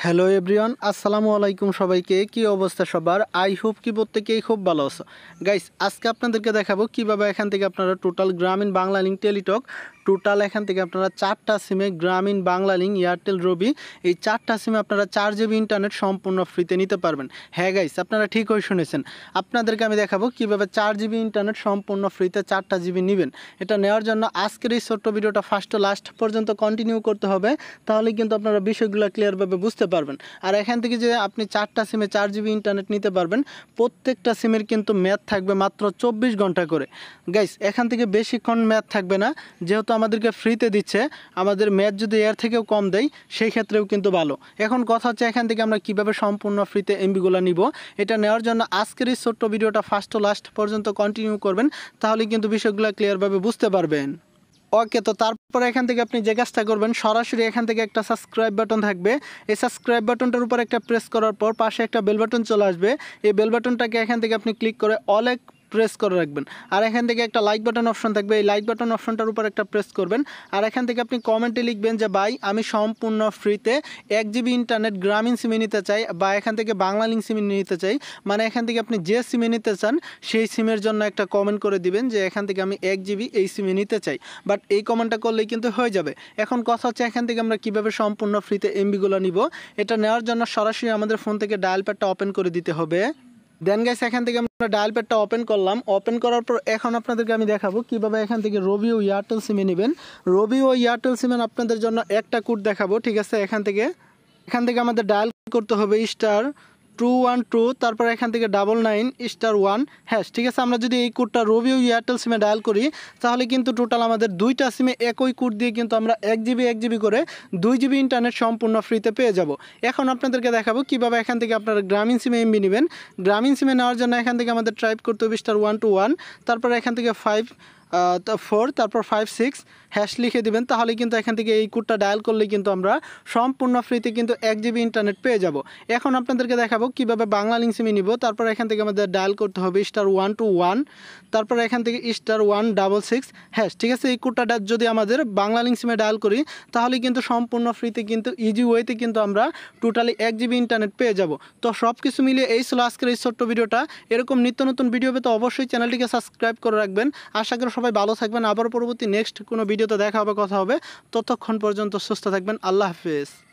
Hello everyone, আসসালামু আলাইকুম সবাইকে। কি অবস্থা সবার? আই হোপ কি প্রত্যেকেই খুব ভালো আছো। গাইস, আজকে আপনাদেরকে দেখাবো কিভাবে এখান থেকে আপনারা টোটাল গ্রামীণ বাংলা লিঙ্ক টেলিটক টোটাল এখান থেকে আপনারা 4টা সিমে গ্রামীণ বাংলা লিঙ্ক এয়ারটেল রবি এই 4টা সিমে আপনারা 4 GB ইন্টারনেট সম্পূর্ণ ফ্রিতে নিতে পারবেন। হ্যাঁ গাইস, আপনারা ঠিকই শুনেছেন। আপনাদেরকে আমি দেখাবো কিভাবে 4 GB ইন্টারনেট সম্পূর্ণ ফ্রিতে 4টা জিবি নেবেন। এটা নেওয়ার জন্য আজকের এই ছোট্ট ভিডিওটা ফার্স্ট টু লাস্ট পর্যন্ত কন্টিনিউ করতে হবে, তাহলে কিন্তু আপনারা বিষয়গুলো ক্লিয়ারভাবে বুঝতে পারবেন। আর এখান থেকে যে আপনি 4টা সিমে 4 GB ইন্টারনেট নিতে পারবেন, প্রত্যেকটা সিমের কিন্তু ম্যাথ থাকবে মাত্র 24 ঘন্টা করে। গাইস, এখান থেকে বেশিক্ষণ ম্যাথ থাকবে না, যেহেতু আমাদেরকে ফ্রিতে দিচ্ছে। আমাদের ম্যাথ যদি এর থেকেও কম দেয় সেই ক্ষেত্রেও কিন্তু ভালো। এখন কথা হচ্ছে এখান থেকে আমরা কিভাবে সম্পূর্ণ ফ্রিতে এমবিগুলো নিব। এটা নেওয়ার জন্য আজকের এই ছোট্ট ভিডিওটা ফার্স্ট টু লাস্ট পর্যন্ত কন্টিনিউ করবেন, তাহলে কিন্তু বিষয়গুলো ক্লিয়ারভাবে বুঝতে পারবেন। ওকে, তো তারপরে এখান থেকে আপনি যে কাজটা করবেন, সরাসরি এখান থেকে একটা সাবস্ক্রাইব বাটন থাকবে। এই সাবস্ক্রাইব বাটনটার উপর একটা প্রেস করার পর পাশে একটা বেল বাটন চলে আসবে। এই বেল বাটনটাকে এখান থেকে আপনি ক্লিক করে অল প্রেস করে রাখবেন। আর এখান থেকে একটা লাইক বাটন অপশন থাকবে, এই লাইক বাটন অপশনটার উপর একটা প্রেস করবেন। আর এখান থেকে আপনি কমেন্টে লিখবেন যে ভাই, আমি সম্পূর্ণ ফ্রিতে 1 GB ইন্টারনেট গ্রামীণ সিমে নিতে চাই, বা এখান থেকে বাংলা লিঙ্ক সিমে নিতে চাই। মানে এখান থেকে আপনি যে সিমে নিতে চান সেই সিমের জন্য একটা কমেন্ট করে দিবেন যে এখান থেকে আমি 1 GB এই সিমে নিতে চাই। বাট এই কমেন্টটা করলেই কিন্তু হয়ে যাবে। এখন কথা হচ্ছে এখান থেকে আমরা কিভাবে সম্পূর্ণ ফ্রিতে এমবিগুলো নিব। এটা নেওয়ার জন্য সরাসরি আমাদের ফোন থেকে ডায়াল প্যাডটা ওপেন করে দিতে হবে। দেন গাইস, এখান থেকে আমরা ডায়াল প্যাডটা ওপেন করলাম। ওপেন করার পর এখন আপনাদেরকে আমি দেখাবো কিভাবে এখান থেকে রবি ও এয়ারটেল সিমে নেবেন। রবি ও এয়ারটেল সিমে আপনাদের জন্য একটা কোড দেখাবো, ঠিক আছে। এখান থেকে আমাদের ডায়াল করতে হবে *212, তারপর এখান থেকে 99*1#, হ্যাঁ ঠিক আছে। আমরা যদি এই কোডটা রবি ও এয়ারটেল সিমে ডায়াল করি, তাহলে কিন্তু টোটাল আমাদের দুইটা সিমে একই কোড দিয়ে কিন্তু আমরা 1 GB করে 2 GB ইন্টারনেট সম্পূর্ণ ফ্রিতে পেয়ে যাব। এখন আপনাদেরকে দেখাবো কিভাবে এখান থেকে আপনারা গ্রামীণ সিমে এমবি নেবেন। গ্রামীণ সিমে নেওয়ার জন্য এখান থেকে আমাদের টাইপ করতে হবে *121, তারপর এখান থেকে 4, তারপর 56 হ্যাশ লিখে দিবেন। তাহলে কিন্তু এখান থেকে এই কোডটা ডায়াল করলে কিন্তু আমরা সম্পূর্ণ ফ্রিতে কিন্তু 1 GB ইন্টারনেট পেয়ে যাব। এখন আপনাদেরকে দেখাবো কিভাবে বাংলা লিঙ্ক সিমে নিব। তারপর এখান থেকে আমাদের ডায়াল করতে হবে *121, তারপর এখান থেকে *166 হ্যাশ, ঠিক আছে। এই কোডটা যদি আমাদের বাংলা লিঙ্ক সিমে ডায়াল করি, তাহলে কিন্তু সম্পূর্ণ ফ্রিতে কিন্তু ইজি ওয়েতে কিন্তু আমরা টোটালি 1 GB ইন্টারনেট পেয়ে যাব। তো সব কিছু মিলিয়ে এই ছিল আজকের এই ছোট্ট ভিডিওটা। এরকম নিত্য নতুন ভিডিও পেতে অবশ্যই চ্যানেলটিকে সাবস্ক্রাইব করে রাখবেন। আশা করি সবাই ভালো থাকবেন। আবার পরবর্তী নেক্সট কোনো ভিডিওতে দেখা হবে, কথা হবে। ততক্ষণ পর্যন্ত সুস্থ থাকবেন। আল্লাহ হাফেজ।